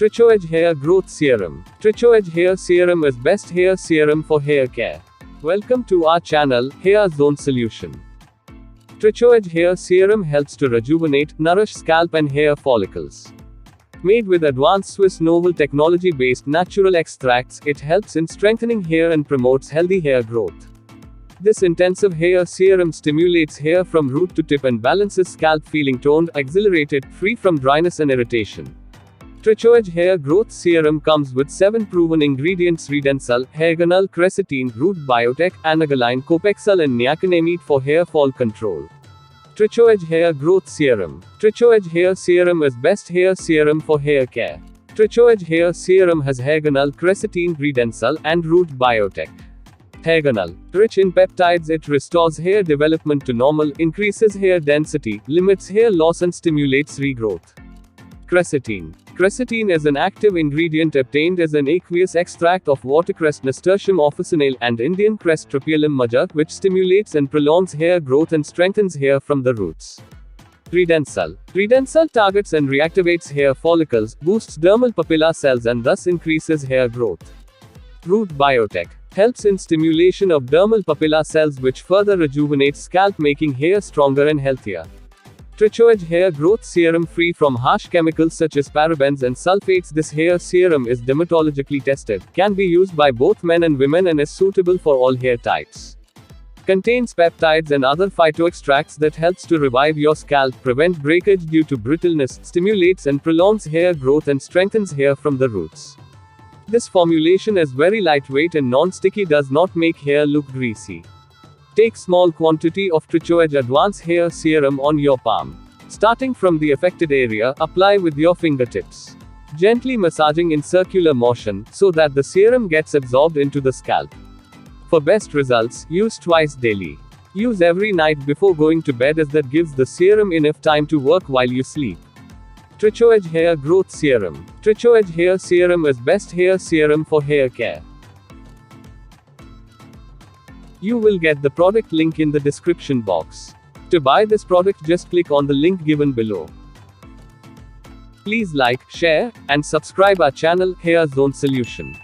Trichoedge Hair Growth Serum. Trichoedge Hair Serum is best hair serum for hair care. Welcome to our channel, Hair Zone Solution. Trichoedge Hair Serum helps to rejuvenate, nourish scalp and hair follicles. Made with Advanced Swiss Noval Technology based natural extracts, it helps in strengthening hair and promotes healthy hair growth. This intensive hair serum stimulates hair from root to tip and balances scalp feeling toned, exhilarated, free from dryness and irritation. Trichoedge Hair Growth Serum comes with 7 proven ingredients: Redensyl, Hairgenyl, Cressatine, root Biotec, Anagaline, Kopexil and Niacinamide for hair fall control. Trichoedge Hair Growth Serum. Trichoedge Hair Serum is best hair serum for hair care. Trichoedge Hair Serum has Hairgenyl, Cressatine, Redensyl, and root Biotec. Hairgenyl. Rich in peptides, it restores hair development to normal, increases hair density, limits hair loss and stimulates regrowth. Cressatine. Cressatine is an active ingredient obtained as an aqueous extract of watercress Nasturtium officinale and Indian cress Tropicum major, which stimulates and prolongs hair growth and strengthens hair from the roots. Redensyl. Redensyl targets and reactivates hair follicles, boosts dermal papilla cells and thus increases hair growth. Root Biotec. Helps in stimulation of dermal papilla cells, which further rejuvenates scalp, making hair stronger and healthier. Trichoedge Hair Growth Serum, free from harsh chemicals such as parabens and sulfates. This hair serum is dermatologically tested, can be used by both men and women and is suitable for all hair types. Contains peptides and other phytoextracts that helps to revive your scalp, prevent breakage due to brittleness, stimulates and prolongs hair growth and strengthens hair from the roots. This formulation is very lightweight and non-sticky, does not make hair look greasy. Take small quantity of Trichoedge Advanced Hair Serum on your palm. Starting from the affected area, apply with your fingertips. Gently massaging in circular motion, so that the serum gets absorbed into the scalp. For best results, use twice daily. Use every night before going to bed, as that gives the serum enough time to work while you sleep. Trichoedge Hair Growth Serum. Trichoedge Hair Serum is best hair serum for hair care. You will get the product link in the description box. To buy this product, just click on the link given below. Please like, share, and subscribe our channel, Hair Zone Solution.